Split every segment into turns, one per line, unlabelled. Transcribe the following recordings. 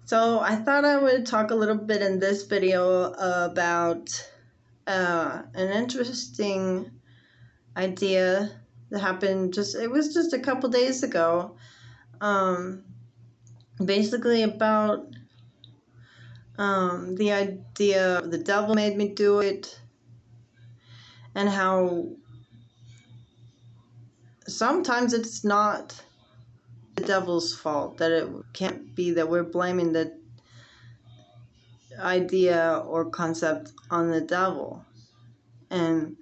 So I thought I would talk a little bit in this video about an interesting idea that happened it was just a couple days ago. Um, Basically about the idea the devil made me do it, and how sometimes it's not the devil's fault, that it can't be that we're blaming the idea or concept on the devil. And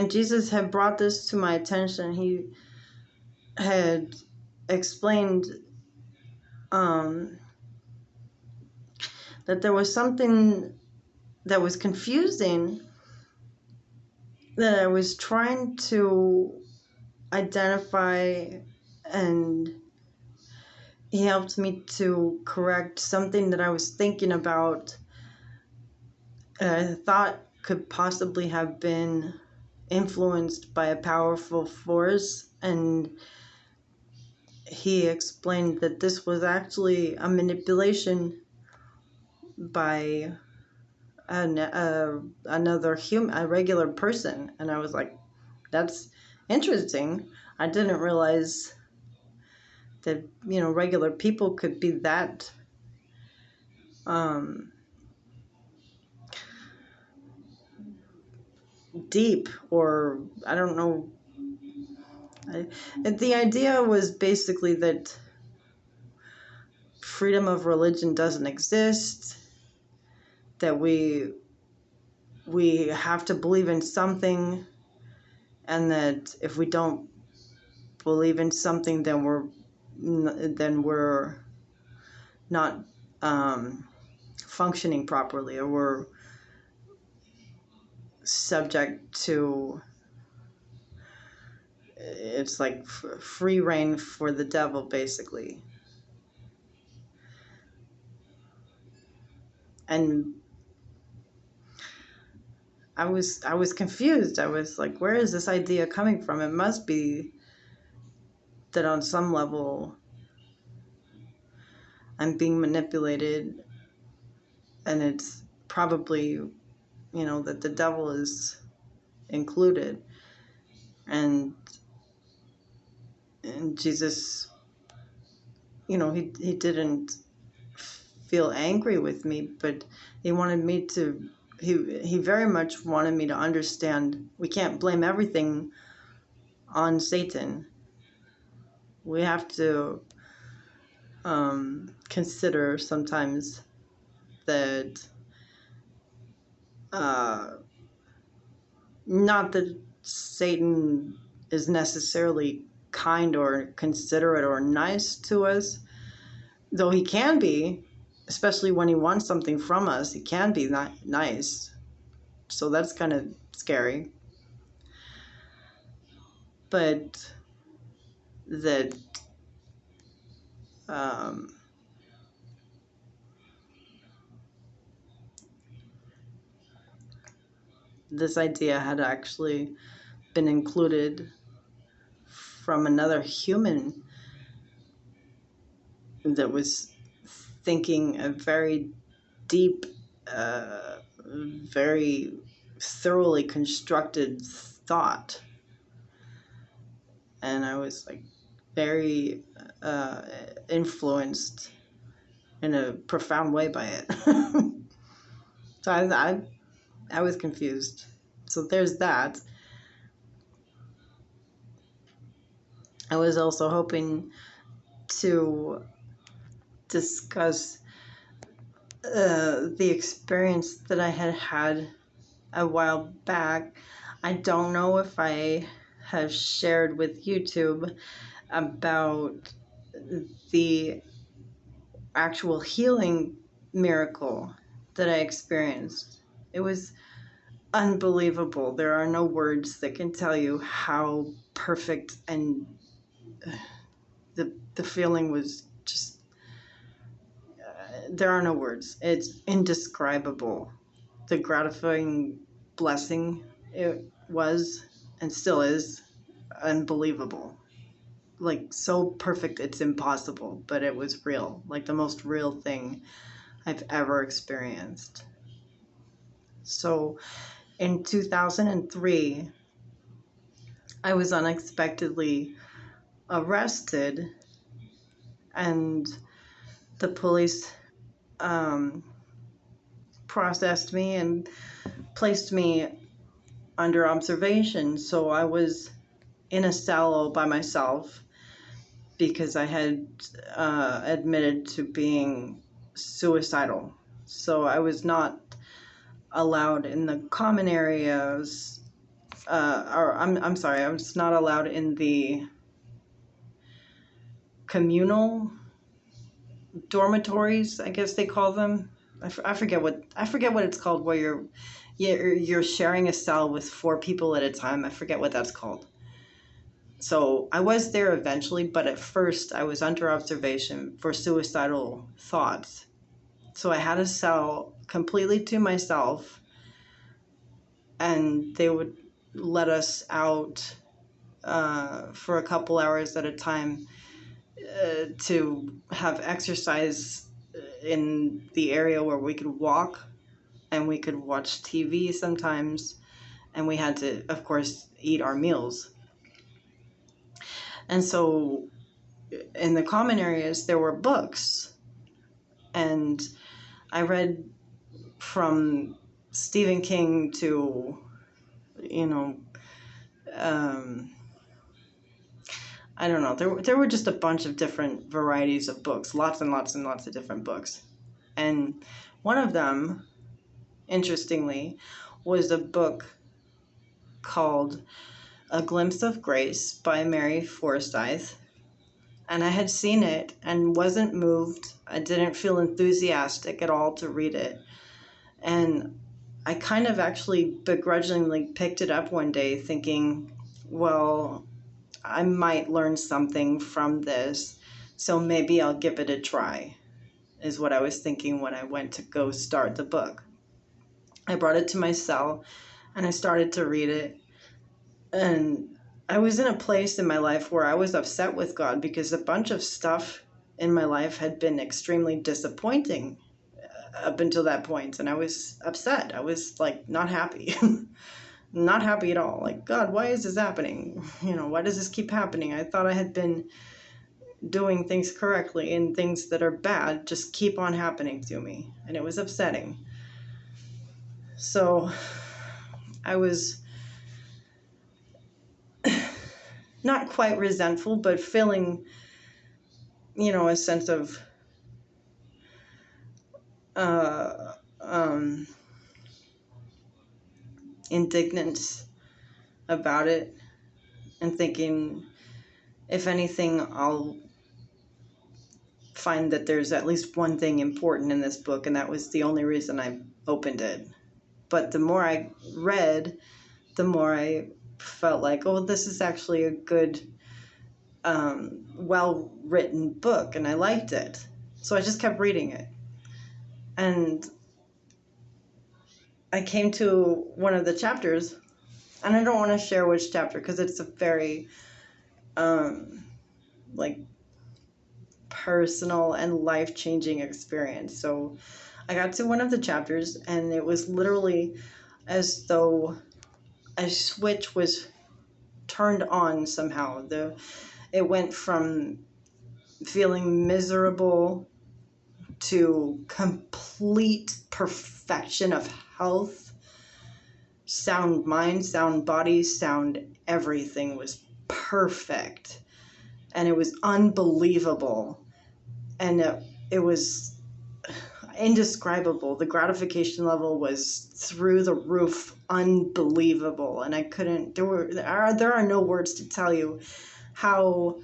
Jesus had brought this to my attention. He had explained that there was something that was confusing, that I was trying to identify, and he helped me to correct something that I was thinking about. I thought could possibly have been influenced by a powerful force, and he explained that this was actually a manipulation by another human, a regular person. And I was like, that's interesting. I didn't realize that, regular people could be that deep, or I don't know. The idea was basically that freedom of religion doesn't exist, that we have to believe in something, and that if we don't believe in something, then we're not functioning properly, or we're subject to, it's like free reign for the devil, basically. And I was confused. I was like, where is this idea coming from? It must be that on some level I'm being manipulated, and it's probably, that the devil is included. And Jesus, he didn't feel angry with me, but he wanted me to, he very much wanted me to understand we can't blame everything on Satan. We have to consider sometimes that not that Satan is necessarily kind or considerate or nice to us, though he can be, especially when he wants something from us. He can be not nice, so that's kind of scary. But that this idea had actually been included from another human that was thinking a very deep, very thoroughly constructed thought. And I was like very influenced in a profound way by it. So I was confused. So there's that. I was also hoping to discuss the experience that I had a while back. I don't know if I have shared with YouTube about the actual healing miracle that I experienced. It was unbelievable. There are no words that can tell you how perfect, and the feeling was just, there are no words. It's indescribable. The gratifying blessing it was, and still is, unbelievable. like so perfect it's impossible, but it was real, like the most real thing I've ever experienced. So in 2003, I was unexpectedly arrested, and the police um, processed me and placed me under observation. So I was in a cell all by myself because I had admitted to being suicidal. So I was not allowed in the common areas, or I'm sorry, I was not allowed in the communal dormitories, I guess they call them. I forget what it's called, where you're sharing a cell with 4 people at a time. I forget what that's called. So I was there eventually, but at first I was under observation for suicidal thoughts. So I had a cell completely to myself, and they would let us out for a couple hours at a time to have exercise in the area where we could walk, and we could watch TV sometimes, and we had to, of course, eat our meals. And so in the common areas, there were books, and I read from Stephen King to, you know, I don't know. There were just a bunch of different varieties of books, lots and lots and lots of different books. And one of them, interestingly, was a book called A Glimpse of Grace by Mary Forsyth. And I had seen it and wasn't moved. I didn't feel enthusiastic at all to read it. And I kind of actually begrudgingly picked it up one day thinking, well, I might learn something from this, so maybe I'll give it a try, is what I was thinking when I went to go start the book. I brought it to my cell and I started to read it. And I was in a place in my life where I was upset with God because a bunch of stuff in my life had been extremely disappointing up until that point, and I was upset. I was like not happy. Not happy at all. Like, God, why is this happening? Why does this keep happening? I thought I had been doing things correctly, and things that are bad just keep on happening to me, and it was upsetting. So I was not quite resentful, but feeling, a sense of indignance about it, and thinking, if anything, I'll find that there's at least one thing important in this book, and that was the only reason I opened it. But the more I read, the more I felt like, oh, this is actually a good, well-written book, and I liked it. So I just kept reading it. And I came to one of the chapters, and I don't want to share which chapter because it's a very, personal and life-changing experience. So I got to one of the chapters, and it was literally as though a switch was turned on somehow. It went from feeling miserable to complete perfection of health, sound mind, sound body, sound everything was perfect. And it was unbelievable. And it was indescribable. The gratification level was through the roof, unbelievable. And I couldn't, there are no words to tell you how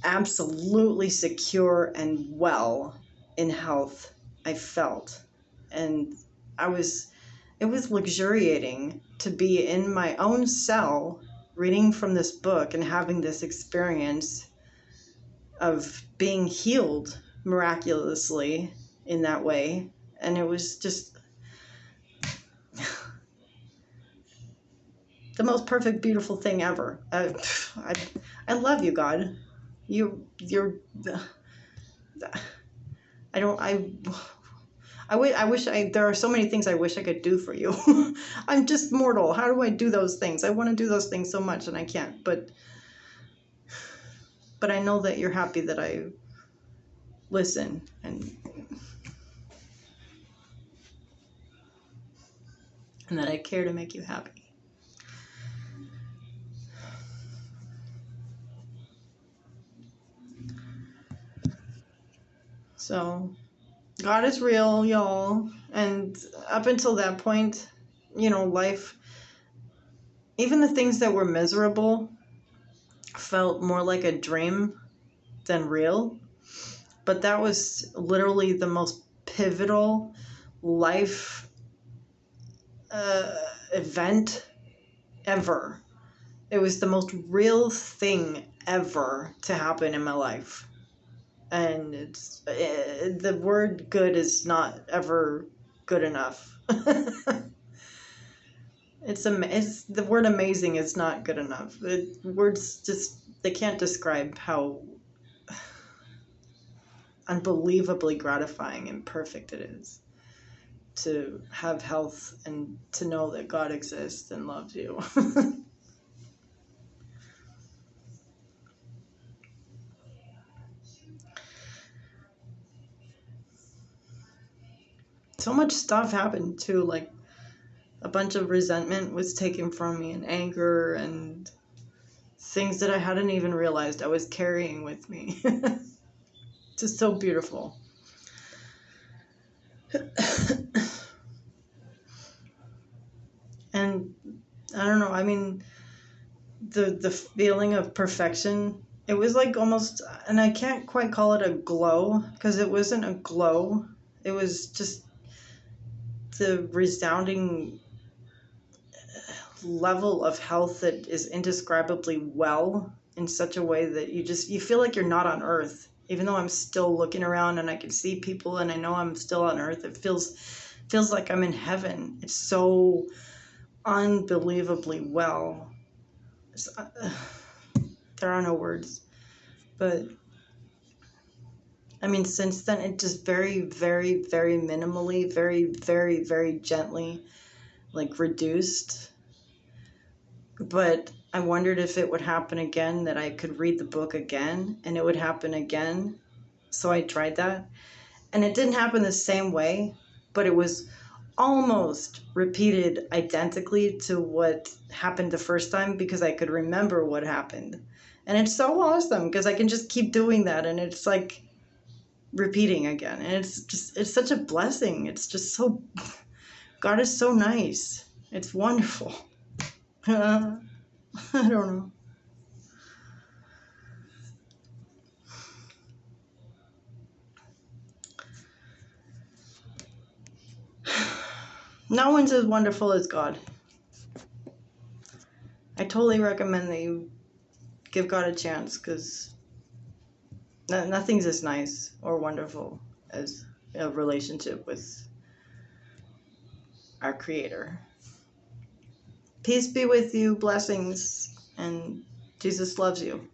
absolutely secure and well in health I felt. And it was luxuriating to be in my own cell reading from this book and having this experience of being healed miraculously in that way. And it was just the most perfect, beautiful thing ever. I love you, God. You're. I don't. I wish there are so many things I wish I could do for you. I'm just mortal. How do I do those things? I want to do those things so much and I can't. But I know that you're happy that I listen and that I care to make you happy. So, God is real, y'all. And up until that point, life, even the things that were miserable, felt more like a dream than real. But that was literally the most pivotal life event ever. It was the most real thing ever to happen in my life. And the word good is not ever good enough. It's the word amazing is not good enough. Words just, they can't describe how unbelievably gratifying and perfect it is to have health and to know that God exists and loves you. So much stuff happened too, like a bunch of resentment was taken from me and anger and things that I hadn't even realized I was carrying with me. Just so beautiful. And I don't know, I mean, the feeling of perfection, it was like almost, and I can't quite call it a glow because it wasn't a glow. It was just the resounding level of health that is indescribably well in such a way that you feel like you're not on earth. Even though I'm still looking around and I can see people and I know I'm still on earth, it feels like I'm in heaven. It's so unbelievably well. There are no words. But I mean, since then, it just very, very, very minimally, very, very, very gently, like, reduced. But I wondered if it would happen again, that I could read the book again, and it would happen again. So I tried that. And it didn't happen the same way, but it was almost repeated identically to what happened the first time because I could remember what happened. And it's so awesome because I can just keep doing that, and it's like repeating again. And it's such a blessing. It's just so, God is so nice. It's wonderful. I don't know. No one's as wonderful as God. I totally recommend that you give God a chance because nothing's as nice or wonderful as a relationship with our Creator. Peace be with you, blessings, and Jesus loves you.